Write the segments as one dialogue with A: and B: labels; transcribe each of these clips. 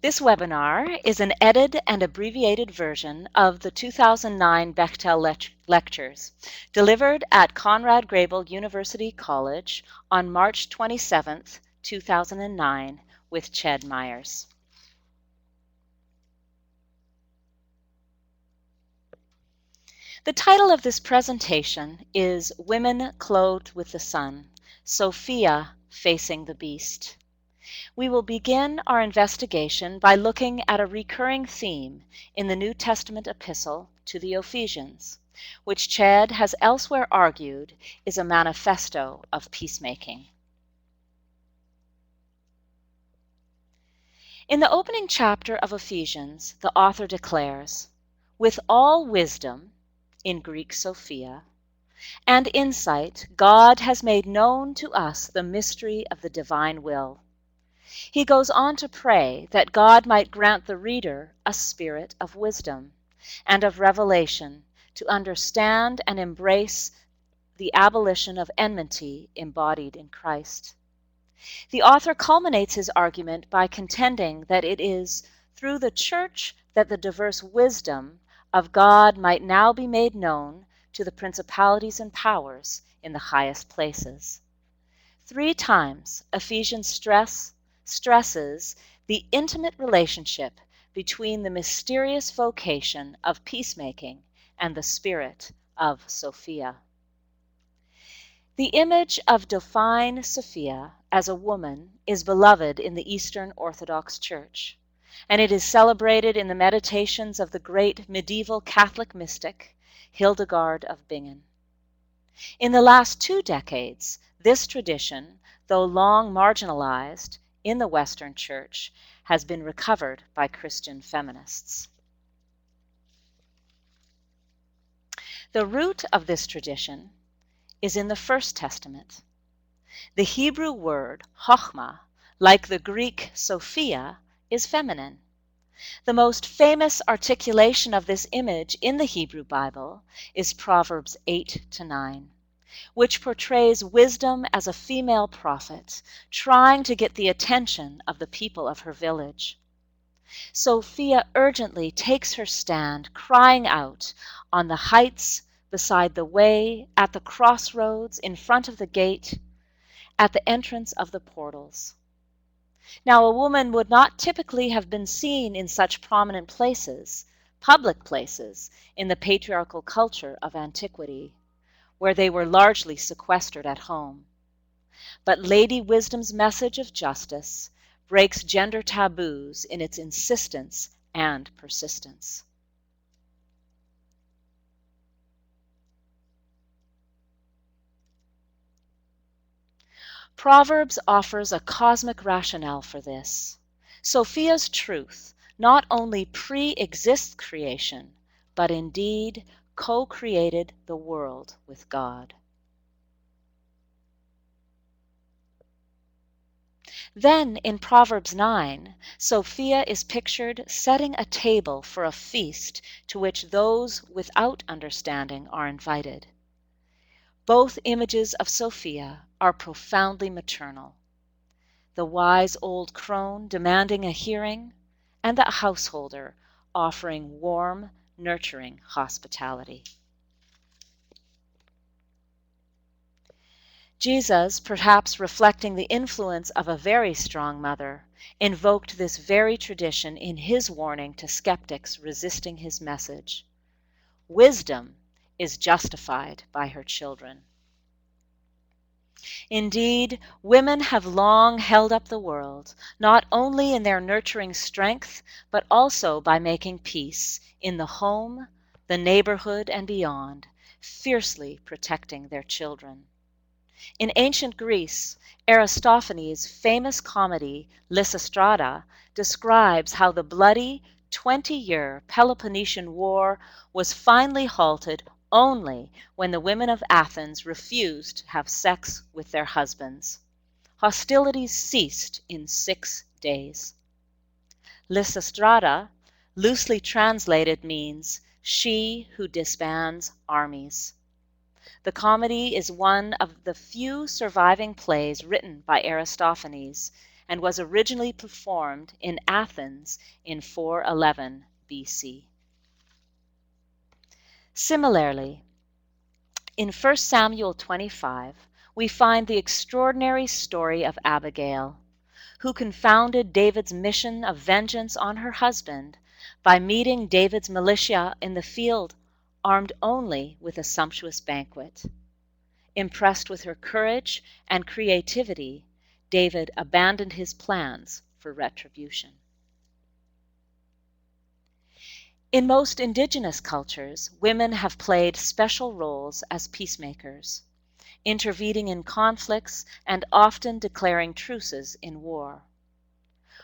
A: This webinar is an edited and abbreviated version of the 2009 Bechtel lectures delivered at Conrad Grebel University College on March 27, 2009 with Ched Myers. The title of this presentation is Women Clothed with the Sun, Sophia Facing the Beast. We will begin our investigation by looking at a recurring theme in the New Testament epistle to the Ephesians, which Ched has elsewhere argued is a manifesto of peacemaking. In the opening chapter of Ephesians, the author declares, "With all wisdom," in Greek Sophia, "and insight, God has made known to us the mystery of the divine will." He goes on to pray that God might grant the reader a spirit of wisdom and of revelation to understand and embrace the abolition of enmity embodied in Christ. The author culminates his argument by contending that it is through the church that the diverse wisdom of God might now be made known to the principalities and powers in the highest places. 3 times Ephesians stresses the intimate relationship between the mysterious vocation of peacemaking and the spirit of Sophia. The image of Dauphine Sophia as a woman is beloved in the Eastern Orthodox Church, and it is celebrated in the meditations of the great medieval Catholic mystic Hildegard of Bingen. In the last 2 decades, this tradition, though long marginalized in the Western Church, has been recovered by Christian feminists. The root of this tradition is in the First Testament. The Hebrew word chokhmah, like the Greek Sophia, is feminine. The most famous articulation of this image in the Hebrew Bible is Proverbs 8-9. Which portrays wisdom as a female prophet trying to get the attention of the people of her village. Sophia urgently takes her stand, crying out on the heights, beside the way, at the crossroads, in front of the gate, at the entrance of the portals. Now, a woman would not typically have been seen in such prominent places, public places, in the patriarchal culture of antiquity, where they were largely sequestered at home. But Lady Wisdom's message of justice breaks gender taboos in its insistence and persistence. Proverbs offers a cosmic rationale for this. Sophia's truth not only pre-exists creation, but indeed co-created the world with God. Then in Proverbs 9, Sophia is pictured setting a table for a feast to which those without understanding are invited. Both images of Sophia are profoundly maternal. The wise old crone demanding a hearing, and the householder offering warm, nurturing hospitality. Jesus, perhaps reflecting the influence of a very strong mother, invoked this very tradition in his warning to skeptics resisting his message. Wisdom is justified by her children. Indeed, women have long held up the world, not only in their nurturing strength, but also by making peace in the home, the neighborhood, and beyond, fiercely protecting their children. In ancient Greece, Aristophanes' famous comedy Lysistrata describes how the bloody 20-year Peloponnesian War was finally halted only when the women of Athens refused to have sex with their husbands. Hostilities ceased in 6 days. Lysistrata, loosely translated, means she who disbands armies. The comedy is one of the few surviving plays written by Aristophanes, and was originally performed in Athens in 411 BC. Similarly, in 1 Samuel 25, we find the extraordinary story of Abigail, who confounded David's mission of vengeance on her husband by meeting David's militia in the field, armed only with a sumptuous banquet. Impressed with her courage and creativity, David abandoned his plans for retribution. In most indigenous cultures, women have played special roles as peacemakers, intervening in conflicts and often declaring truces in war.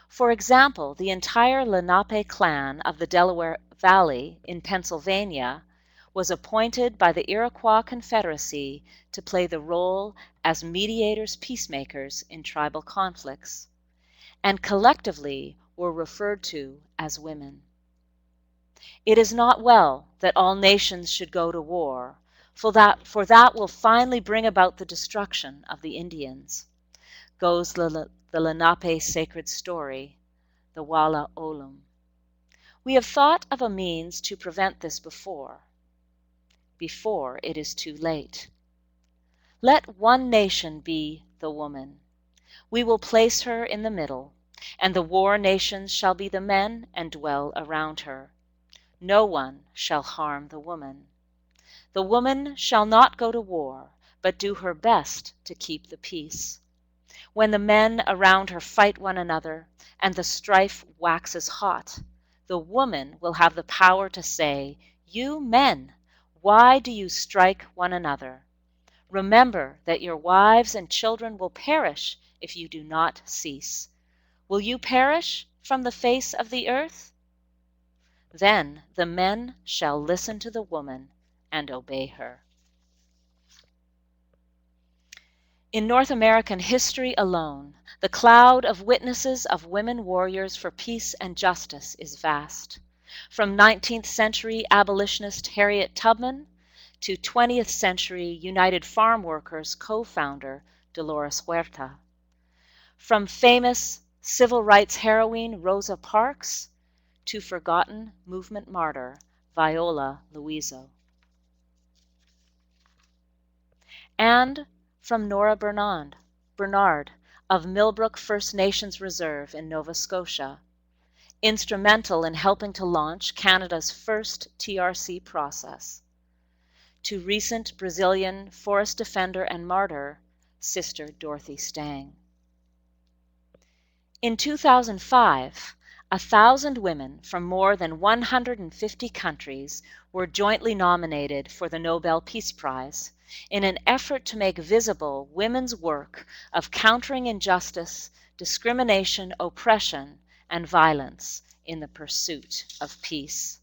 A: For example, the entire Lenape clan of the Delaware Valley in Pennsylvania was appointed by the Iroquois Confederacy to play the role as mediators, peacemakers in tribal conflicts, and collectively were referred to as women. It is not well that all nations should go to war, for that will finally bring about the destruction of the Indians, goes the Lenape sacred story, the Walla Olum. We have thought of a means to prevent this before it is too late. Let one nation be the woman. We will place her in the middle, and the war nations shall be the men and dwell around her. No one shall harm the woman. The woman shall not go to war, but do her best to keep the peace. When the men around her fight one another, and the strife waxes hot, the woman will have the power to say, "You men, why do you strike one another? Remember that your wives and children will perish if you do not cease. Will you perish from the face of the earth?" Then the men shall listen to the woman and obey her. In North American history alone, the cloud of witnesses of women warriors for peace and justice is vast. From 19th century abolitionist Harriet Tubman to 20th century United Farm Workers co-founder Dolores Huerta. From famous civil rights heroine Rosa Parks to forgotten movement martyr Viola Liuzzo. And from Nora Bernard of Millbrook First Nations Reserve in Nova Scotia, instrumental in helping to launch Canada's first TRC process, to recent Brazilian forest defender and martyr, Sister Dorothy Stang. In 2005, 1,000 women from more than 150 countries were jointly nominated for the Nobel Peace Prize in an effort to make visible women's work of countering injustice, discrimination, oppression, and violence in the pursuit of peace.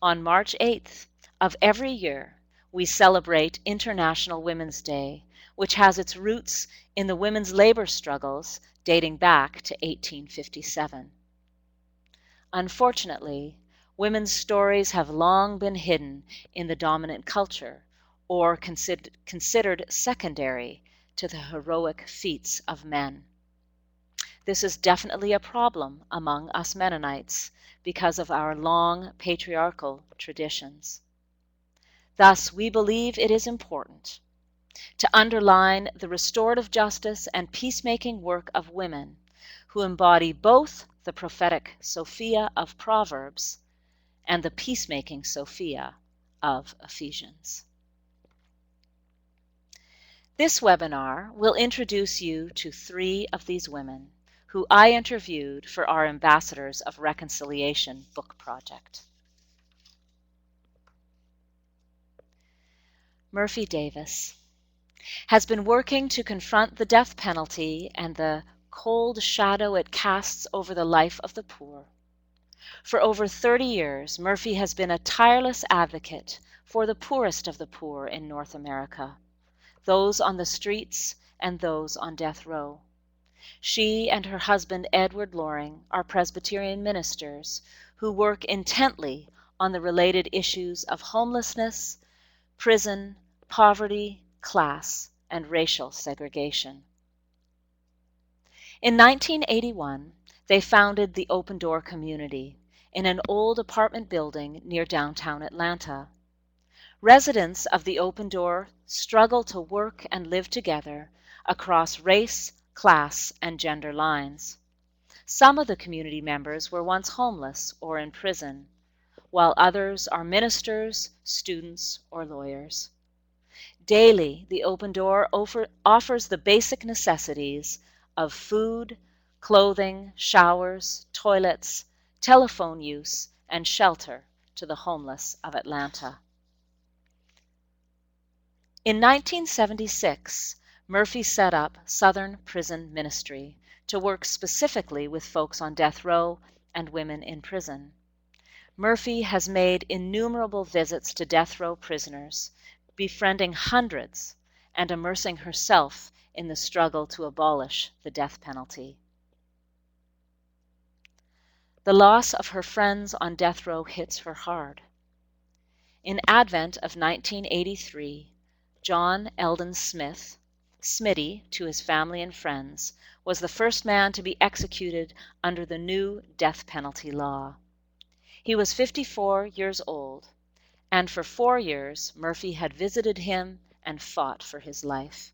A: On March 8th of every year, we celebrate International Women's Day, which has its roots in the women's labor struggles dating back to 1857. Unfortunately, women's stories have long been hidden in the dominant culture or considered secondary to the heroic feats of men. This is definitely a problem among us Mennonites because of our long patriarchal traditions. Thus, we believe it is important to underline the restorative justice and peacemaking work of women who embody both the prophetic Sophia of Proverbs and the peacemaking Sophia of Ephesians. This webinar will introduce you to 3 of these women who I interviewed for our Ambassadors of Reconciliation book project. Murphy Davis has been working to confront the death penalty and the cold shadow it casts over the life of the poor. For over 30 years, Murphy has been a tireless advocate for the poorest of the poor in North America, those on the streets and those on death row. She and her husband, Edward Loring, are Presbyterian ministers who work intently on the related issues of homelessness, prison, poverty, class, and racial segregation. In 1981, they founded the Open Door Community in an old apartment building near downtown Atlanta. Residents of the Open Door struggle to work and live together across race, class, and gender lines. Some of the community members were once homeless or in prison, while others are ministers, students, or lawyers. Daily, the Open Door offers the basic necessities of food, clothing, showers, toilets, telephone use, and shelter to the homeless of Atlanta. In 1976, Murphy set up Southern Prison Ministry to work specifically with folks on death row and women in prison. Murphy has made innumerable visits to death row prisoners, befriending hundreds and immersing herself in the struggle to abolish the death penalty. The loss of her friends on death row hits her hard. In Advent of 1983, John Eldon Smith, Smitty to his family and friends, was the first man to be executed under the new death penalty law. He was 54 years old, and for 4 years Murphy had visited him and fought for his life.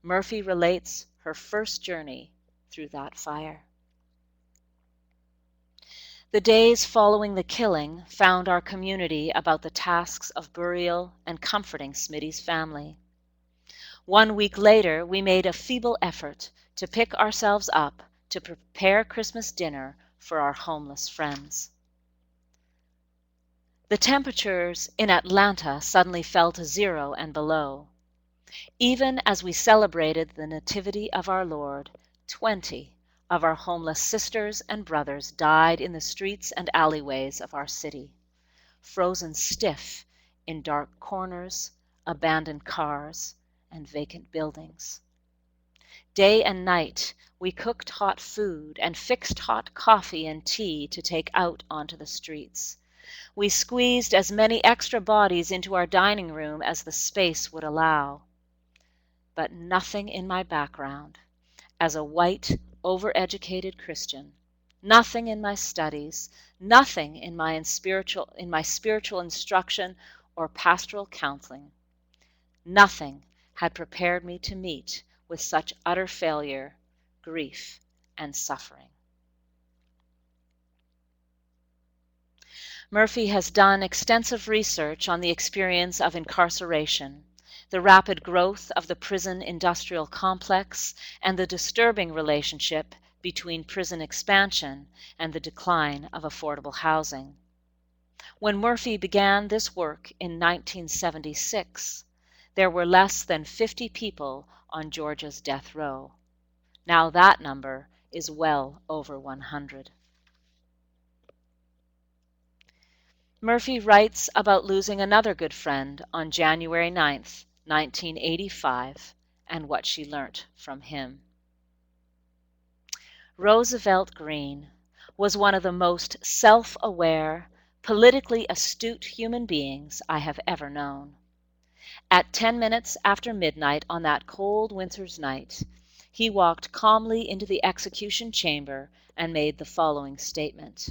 A: Murphy relates her first journey through that fire. The days following the killing found our community about the tasks of burial and comforting Smitty's family. 1 week later, we made a feeble effort to pick ourselves up to prepare Christmas dinner for our homeless friends. The temperatures in Atlanta suddenly fell to 0 and below. Even as we celebrated the Nativity of our Lord, 20 of our homeless sisters and brothers died in the streets and alleyways of our city, frozen stiff in dark corners, abandoned cars, and vacant buildings. Day and night, we cooked hot food and fixed hot coffee and tea to take out onto the streets. We squeezed as many extra bodies into our dining room as the space would allow. But nothing in my background, as a white, overeducated Christian, nothing in my studies, nothing in my spiritual instruction or pastoral counseling, nothing had prepared me to meet with such utter failure, grief, and suffering. Murphy has done extensive research on the experience of incarceration, the rapid growth of the prison industrial complex, and the disturbing relationship between prison expansion and the decline of affordable housing. When Murphy began this work in 1976, there were less than 50 people on Georgia's death row. Now that number is well over 100. Murphy writes about losing another good friend on January 9, 1985, and what she learnt from him. Roosevelt Green was one of the most self-aware, politically astute human beings I have ever known. At 10 minutes after midnight on that cold winter's night, he walked calmly into the execution chamber and made the following statement.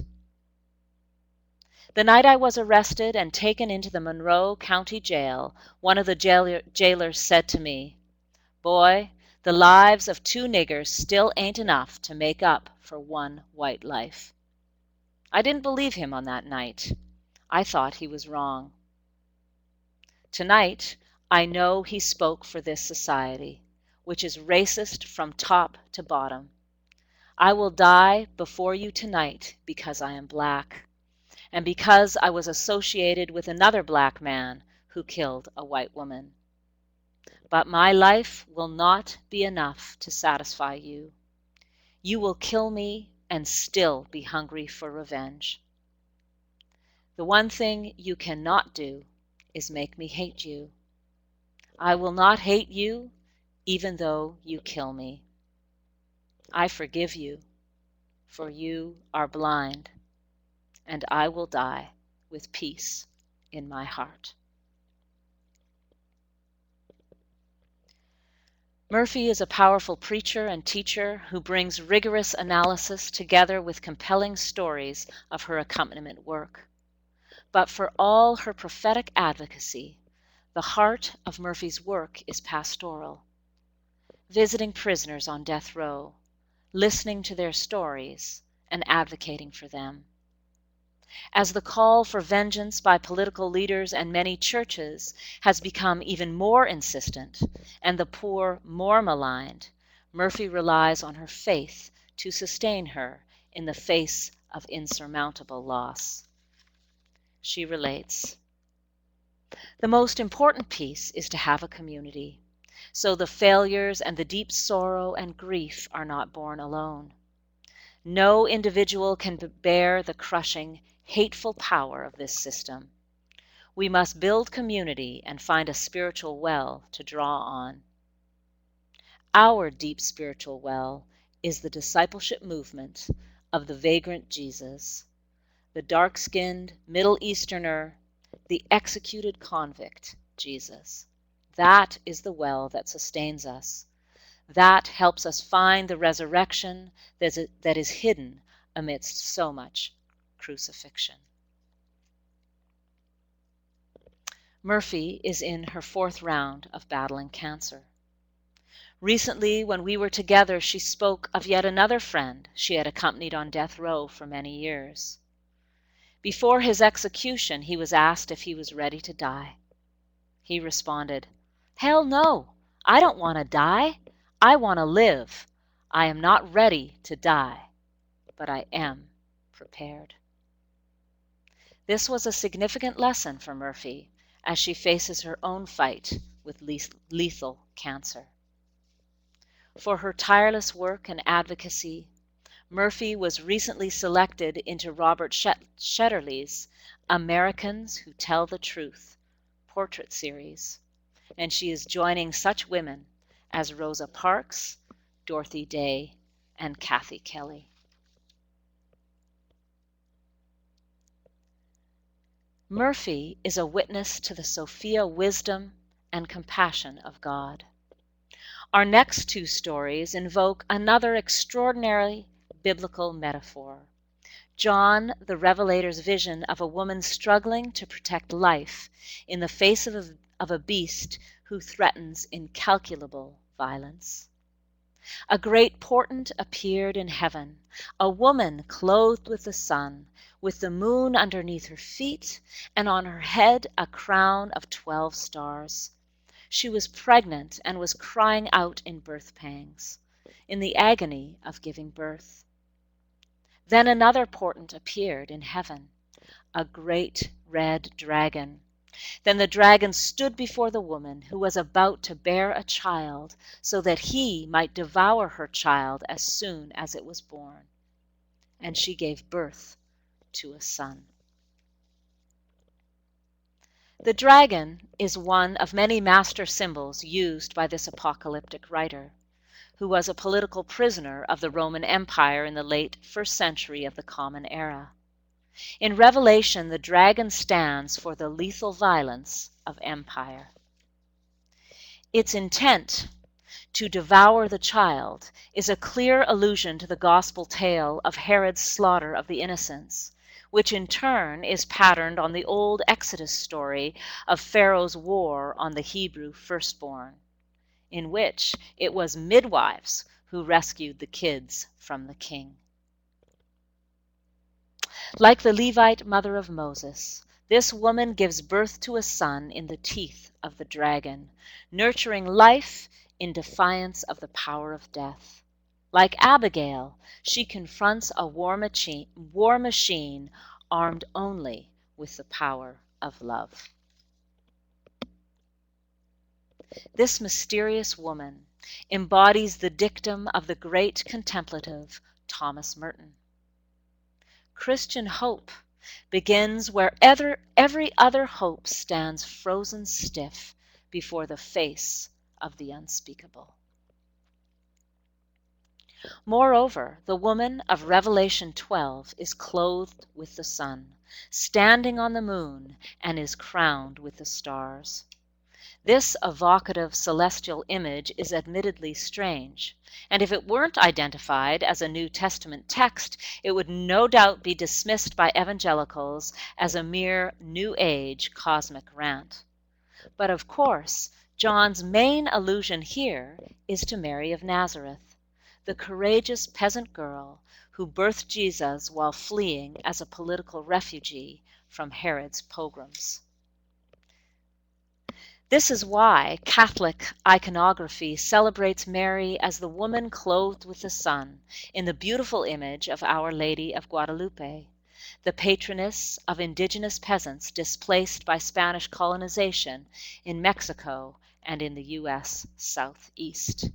A: The night I was arrested and taken into the Monroe County Jail, one of the jailers said to me, "Boy, the lives of 2 niggers still ain't enough to make up for 1 white life." I didn't believe him on that night. I thought he was wrong. Tonight, I know he spoke for this society, which is racist from top to bottom. I will die before you tonight because I am black, and because I was associated with another black man who killed a white woman. But my life will not be enough to satisfy you. You will kill me and still be hungry for revenge. The one thing you cannot do is make me hate you. I will not hate you even though you kill me. I forgive you, for you are blind, and I will die with peace in my heart. Murphy is a powerful preacher and teacher who brings rigorous analysis together with compelling stories of her accompaniment work. But for all her prophetic advocacy, the heart of Murphy's work is pastoral. Visiting prisoners on death row, listening to their stories, and advocating for them. As the call for vengeance by political leaders and many churches has become even more insistent, and the poor more maligned, Murphy relies on her faith to sustain her in the face of insurmountable loss. She relates, "The most important piece is to have a community, so the failures and the deep sorrow and grief are not borne alone. No individual can bear the crushing, hateful power of this system. We must build community and find a spiritual well to draw on. Our deep spiritual well is the discipleship movement of the vagrant Jesus, the dark-skinned Middle Easterner, the executed convict Jesus. That is the well that sustains us. That helps us find the resurrection that is hidden amidst so much crucifixion." Murphy is in her 4th round of battling cancer. Recently, when we were together, she spoke of yet another friend she had accompanied on death row for many years. Before his execution, he was asked if he was ready to die. He responded, "Hell no, I don't want to die. I want to live. I am not ready to die, but I am prepared." This was a significant lesson for Murphy as she faces her own fight with lethal cancer. For her tireless work and advocacy, Murphy was recently selected into Robert Shetterly's Americans Who Tell the Truth portrait series, and she is joining such women as Rosa Parks, Dorothy Day, and Kathy Kelly. Murphy is a witness to the Sophia wisdom and compassion of God. Our next 2 stories invoke another extraordinary biblical metaphor. John the Revelator's vision of a woman struggling to protect life in the face of a beast who threatens incalculable violence. A great portent appeared in heaven, a woman clothed with the sun, with the moon underneath her feet, and on her head a crown of 12 stars. She was pregnant and was crying out in birth pangs, in the agony of giving birth. Then another portent appeared in heaven, a great red dragon. Then the dragon stood before the woman who was about to bear a child, so that he might devour her child as soon as it was born. And she gave birth to a son. The dragon is one of many master symbols used by this apocalyptic writer, who was a political prisoner of the Roman Empire in the late 1st century of the Common Era. In Revelation, the dragon stands for the lethal violence of empire. Its intent, to devour the child, is a clear allusion to the gospel tale of Herod's slaughter of the innocents, which in turn is patterned on the old Exodus story of Pharaoh's war on the Hebrew firstborn, in which it was midwives who rescued the kids from the king. Like the Levite mother of Moses, this woman gives birth to a son in the teeth of the dragon, nurturing life in defiance of the power of death. Like Abigail, she confronts a war machine armed only with the power of love. This mysterious woman embodies the dictum of the great contemplative Thomas Merton. Christian hope begins where every other hope stands frozen stiff before the face of the unspeakable. Moreover, the woman of Revelation 12 is clothed with the sun, standing on the moon, and is crowned with the stars. This evocative celestial image is admittedly strange, and if it weren't identified as a New Testament text, it would no doubt be dismissed by evangelicals as a mere New Age cosmic rant. But of course, John's main allusion here is to Mary of Nazareth, the courageous peasant girl who birthed Jesus while fleeing as a political refugee from Herod's pogroms. This is why Catholic iconography celebrates Mary as the woman clothed with the sun in the beautiful image of Our Lady of Guadalupe, the patroness of indigenous peasants displaced by Spanish colonization in Mexico and in the U.S. Southeast.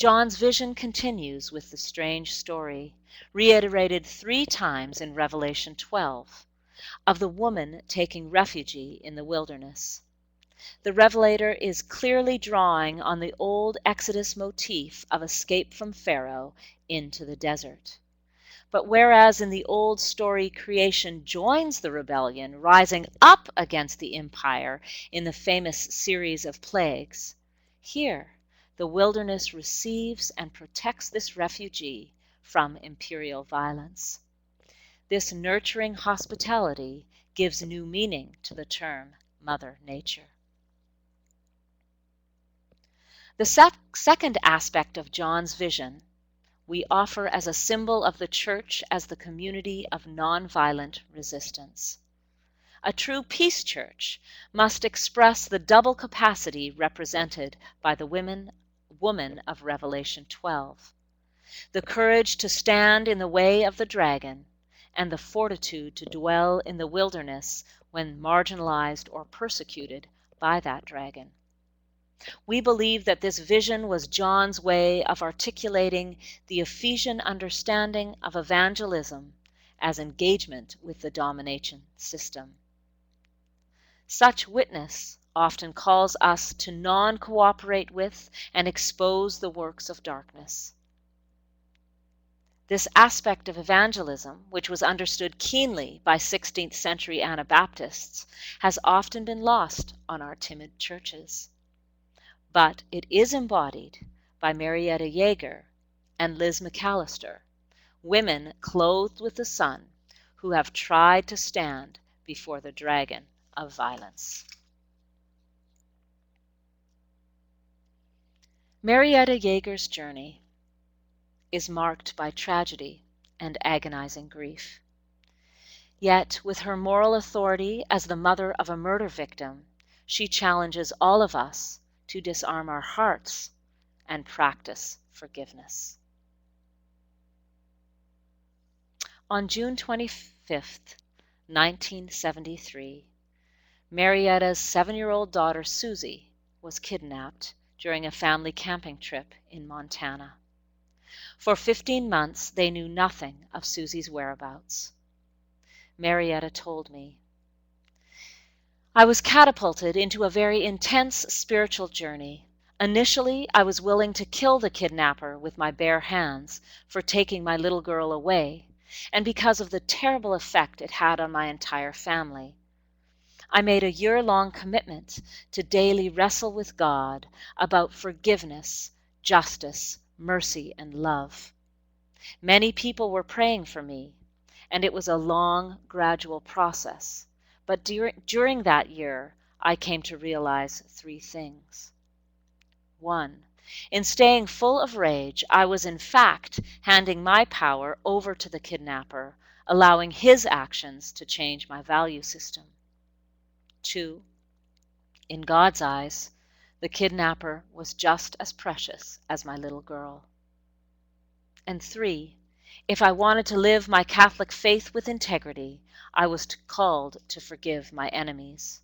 A: John's vision continues with the strange story, reiterated 3 times in Revelation 12, of the woman taking refuge in the wilderness. The revelator is clearly drawing on the old Exodus motif of escape from Pharaoh into the desert. But whereas in the old story creation joins the rebellion, rising up against the empire in the famous series of plagues, here the wilderness receives and protects this refugee from imperial violence. This nurturing hospitality gives new meaning to the term Mother Nature. The second aspect of John's vision we offer as a symbol of the Church as the community of nonviolent resistance. A true peace church must express the double capacity represented by the woman of Revelation 12, the courage to stand in the way of the dragon, and the fortitude to dwell in the wilderness when marginalized or persecuted by that dragon. We believe that this vision was John's way of articulating the Ephesian understanding of evangelism as engagement with the domination system. Such witness often calls us to non-cooperate with and expose the works of darkness. This aspect of evangelism, which was understood keenly by 16th century Anabaptists, has often been lost on our timid churches. But it is embodied by Marietta Yeager and Liz McAllister, women clothed with the sun who have tried to stand before the dragon of violence. Marietta Yeager's journey is marked by tragedy and agonizing grief. Yet, with her moral authority as the mother of a murder victim, she challenges all of us to disarm our hearts and practice forgiveness. On June 25th, 1973, Marietta's 7-year-old daughter Susie was kidnapped during a family camping trip in Montana. For 15 months, they knew nothing of Susie's whereabouts. Marietta told me, "I was catapulted into a very intense spiritual journey. Initially, I was willing to kill the kidnapper with my bare hands for taking my little girl away, and because of the terrible effect it had on my entire family. I made a year-long commitment to daily wrestle with God about forgiveness, justice, mercy, and love. Many people were praying for me, and it was a long, gradual process. But during that year, I came to realize 3 things. 1. In staying full of rage, I was in fact handing my power over to the kidnapper, allowing his actions to change my value system. 2. In God's eyes, the kidnapper was just as precious as my little girl. And 3. If I wanted to live my Catholic faith with integrity, I was called to forgive my enemies.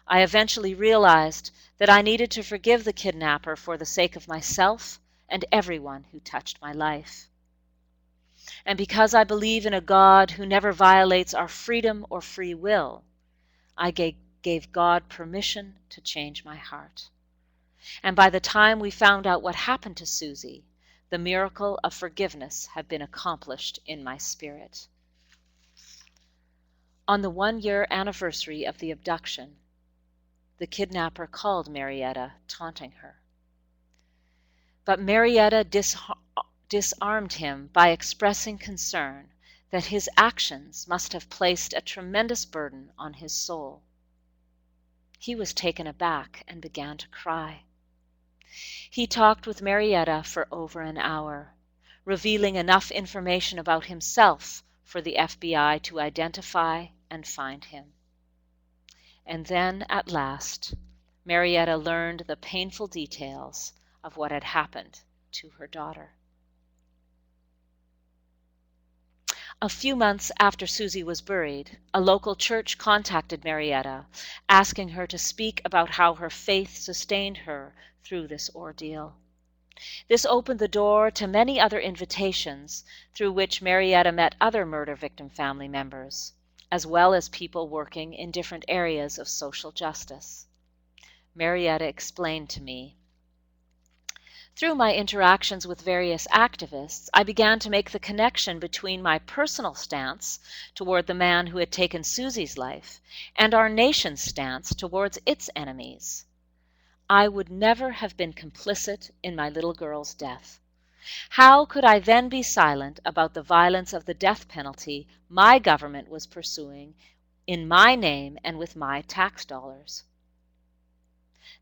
A: I eventually realized that I needed to forgive the kidnapper for the sake of myself and everyone who touched my life. And because I believe in a God who never violates our freedom or free will, I gave God permission to change my heart. And by the time we found out what happened to Susie, the miracle of forgiveness had been accomplished in my spirit. On the 1-year anniversary of the abduction, the kidnapper called Marietta, taunting her. But Marietta disarmed him by expressing concern that his actions must have placed a tremendous burden on his soul. He was taken aback and began to cry. He talked with Marietta for over an hour, revealing enough information about himself for the FBI to identify and find him. And then, at last, Marietta learned the painful details of what had happened to her daughter. A few months after Susie was buried, a local church contacted Marietta, asking her to speak about how her faith sustained her through this ordeal. This opened the door to many other invitations through which Marietta met other murder victim family members, as well as people working in different areas of social justice. Marietta explained to me, "Through my interactions with various activists, I began to make the connection between my personal stance toward the man who had taken Susie's life and our nation's stance towards its enemies. I would never have been complicit in my little girl's death. How could I then be silent about the violence of the death penalty my government was pursuing in my name and with my tax dollars?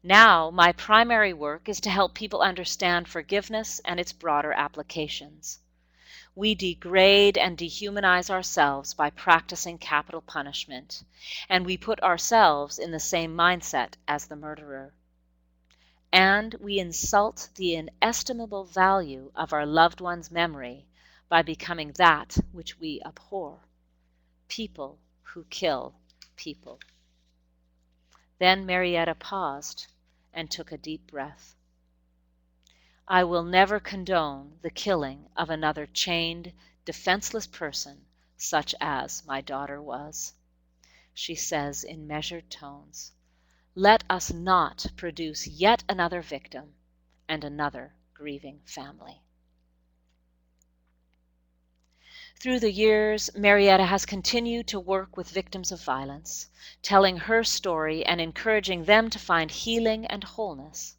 A: Now, my primary work is to help people understand forgiveness and its broader applications. We degrade and dehumanize ourselves by practicing capital punishment, and we put ourselves in the same mindset as the murderer. And we insult the inestimable value of our loved one's memory by becoming that which we abhor, people who kill people." Then Marietta paused and took a deep breath. "I will never condone the killing of another chained, defenseless person such as my daughter was," she says in measured tones. "Let us not produce yet another victim and another grieving family." Through the years, Marietta has continued to work with victims of violence, telling her story and encouraging them to find healing and wholeness.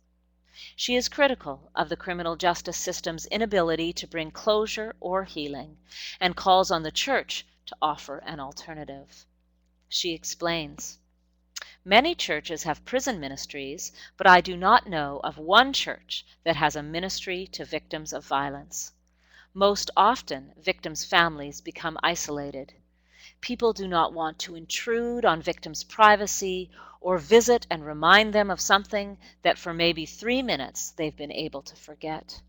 A: She is critical of the criminal justice system's inability to bring closure or healing, and calls on the church to offer an alternative. She explains, "Many churches have prison ministries, but I do not know of one church that has a ministry to victims of violence. Most often, victims' families become isolated. People do not want to intrude on victims' privacy or visit and remind them of something that for maybe 3 minutes they've been able to forget.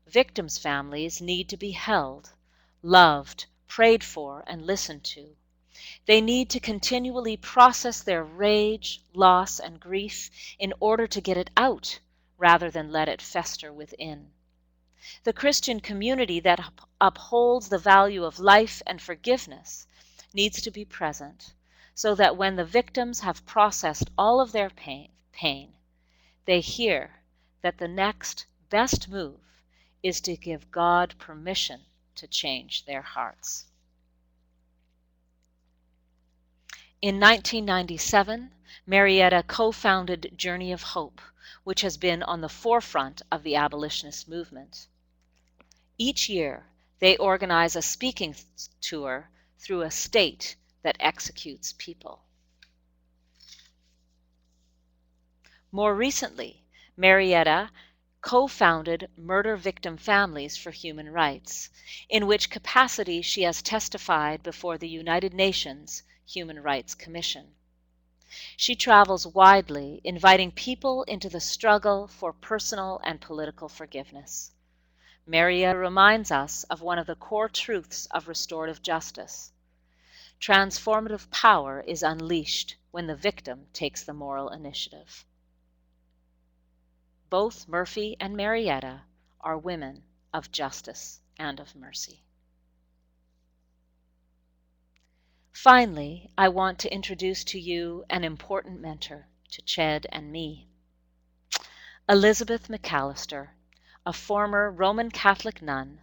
A: Victims' families need to be held, loved, prayed for, and listened to. They need to continually process their rage, loss, and grief in order to get it out rather than let it fester within. The Christian community that upholds the value of life and forgiveness needs to be present so that when the victims have processed all of their pain, they hear that the next best move is to give God permission to change their hearts." In 1997, Marietta co-founded Journey of Hope, which has been on the forefront of the abolitionist movement. Each year, they organize a speaking tour through a state that executes people. More recently, Marietta co-founded Murder Victim Families for Human Rights, in which capacity she has testified before the United Nations Human Rights Commission. She travels widely, inviting people into the struggle for personal and political forgiveness. Marietta reminds us of one of the core truths of restorative justice. Transformative power is unleashed when the victim takes the moral initiative. Both Murphy and Marietta are women of justice and of mercy. Finally, I want to introduce to you an important mentor to Ched and me. Elizabeth McAllister, a former Roman Catholic nun,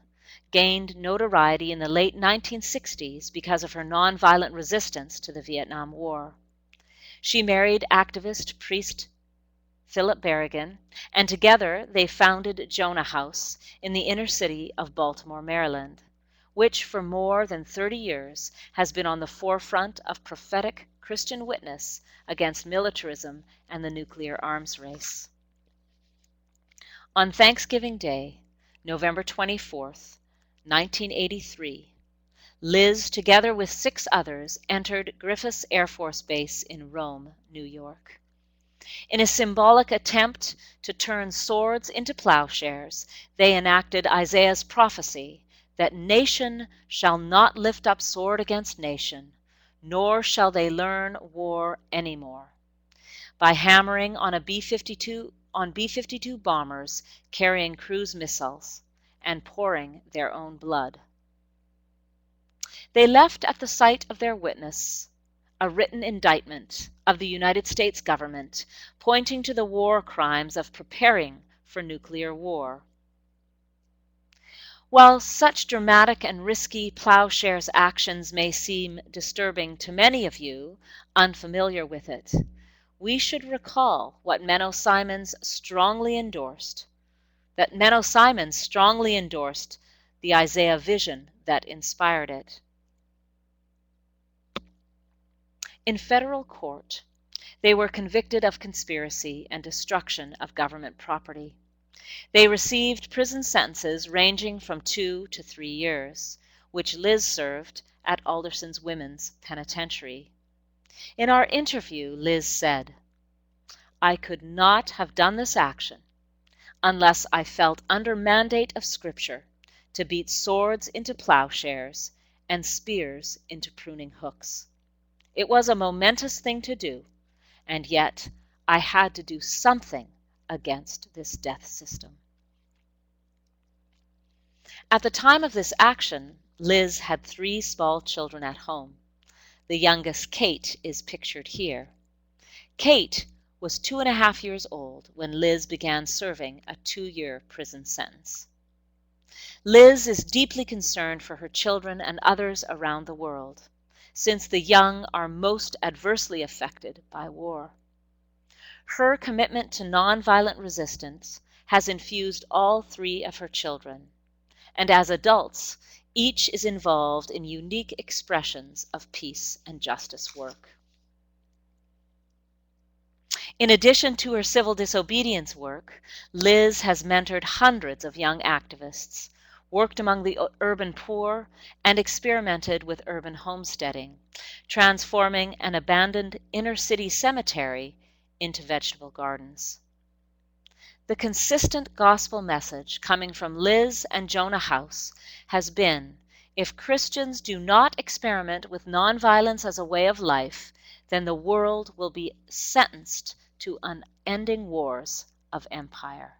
A: gained notoriety in the late 1960s because of her nonviolent resistance to the Vietnam War. She married activist priest Philip Berrigan, and together they founded Jonah House in the inner city of Baltimore, Maryland, which for more than 30 years has been on the forefront of prophetic Christian witness against militarism and the nuclear arms race. On Thanksgiving Day, November 24th, 1983, Liz, together with 6 others, entered Griffiss Air Force Base in Rome, New York. In a symbolic attempt to turn swords into plowshares, they enacted Isaiah's prophecy that nation shall not lift up sword against nation, nor shall they learn war any more, by hammering on B-52 bombers carrying cruise missiles and pouring their own blood. They left at the site of their witness a written indictment of the United States government pointing to the war crimes of preparing for nuclear war. While such dramatic and risky plowshares actions may seem disturbing to many of you unfamiliar with it, we should recall what Menno Simons strongly endorsed, the Isaiah vision that inspired it. In federal court, they were convicted of conspiracy and destruction of government property. They received prison sentences ranging from 2 to 3 years, which Liz served at Alderson's Women's Penitentiary. In our interview, Liz said, "I could not have done this action unless I felt under mandate of Scripture to beat swords into plowshares and spears into pruning hooks. It was a momentous thing to do, and yet I had to do something against this death system." At the time of this action, Liz had 3 small children at home. The youngest, Kate, is pictured here. Kate was 2.5 years old when Liz began serving a 2-year prison sentence. Liz is deeply concerned for her children and others around the world, since the young are most adversely affected by war. Her commitment to nonviolent resistance has infused all 3 of her children, and as adults, each is involved in unique expressions of peace and justice work. In addition to her civil disobedience work, Liz has mentored hundreds of young activists, worked among the urban poor, and experimented with urban homesteading, transforming an abandoned inner-city cemetery into vegetable gardens. The consistent gospel message coming from Liz and Jonah House has been, if Christians do not experiment with nonviolence as a way of life, then the world will be sentenced to unending wars of empire.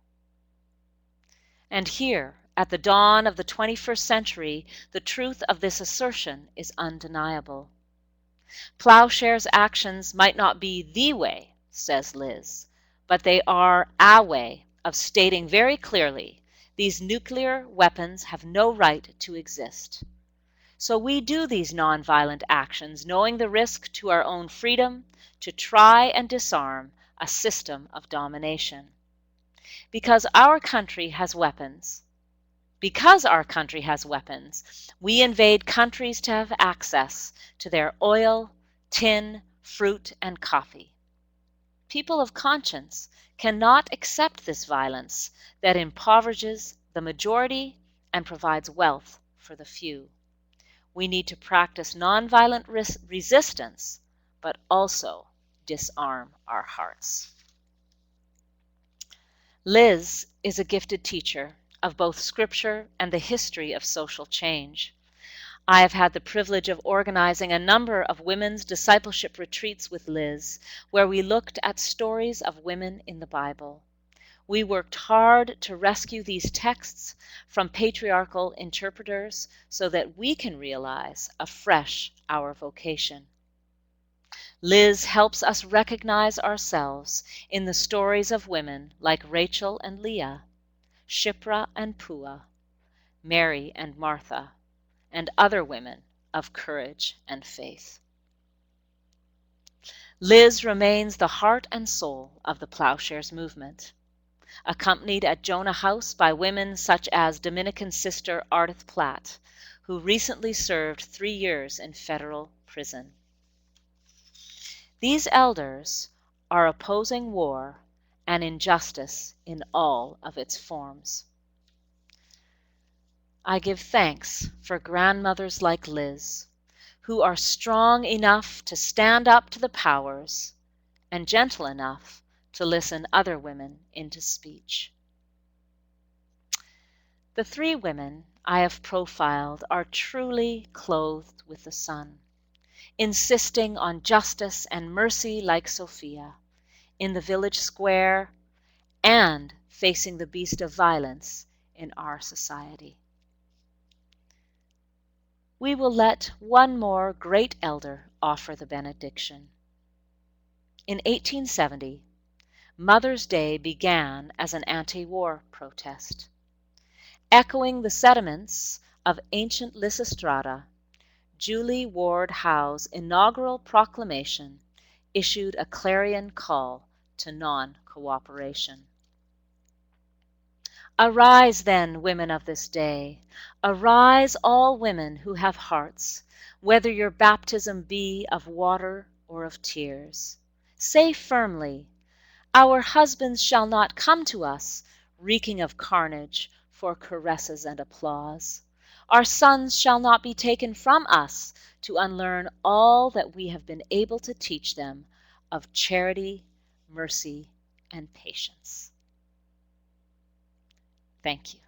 A: And here, at the dawn of the 21st century, the truth of this assertion is undeniable. Plowshares actions might not be the way, says Liz, but they are a way of stating very clearly these nuclear weapons have no right to exist. So we do these nonviolent actions knowing the risk to our own freedom to try and disarm a system of domination. Because our country has weapons, we invade countries to have access to their oil, tin, fruit, and coffee. People of conscience cannot accept this violence that impoverishes the majority and provides wealth for the few. We need to practice nonviolent resistance, but also disarm our hearts. Liz is a gifted teacher of both Scripture and the history of social change. I have had the privilege of organizing a number of women's discipleship retreats with Liz, where we looked at stories of women in the Bible. We worked hard to rescue these texts from patriarchal interpreters so that we can realize afresh our vocation. Liz helps us recognize ourselves in the stories of women like Rachel and Leah, Shiphrah and Puah, Mary and Martha, and other women of courage and faith. Liz remains the heart and soul of the Plowshares movement, accompanied at Jonah House by women such as Dominican sister Ardith Platt, who recently served 3 years in federal prison. These elders are opposing war and injustice in all of its forms. I give thanks for grandmothers like Liz, who are strong enough to stand up to the powers and gentle enough to listen other women into speech. The 3 women I have profiled are truly clothed with the sun, insisting on justice and mercy like Sophia, in the village square and facing the beast of violence in our society. We will let one more great elder offer the benediction. In 1870, Mother's Day began as an anti-war protest. Echoing the sentiments of ancient Lysistrata, Julie Ward Howe's inaugural proclamation issued a clarion call to non-cooperation. Arise then, women of this day. Arise, all women who have hearts, whether your baptism be of water or of tears. Say firmly, our husbands shall not come to us, reeking of carnage, for caresses and applause. Our sons shall not be taken from us to unlearn all that we have been able to teach them of charity, mercy, and patience. Thank you.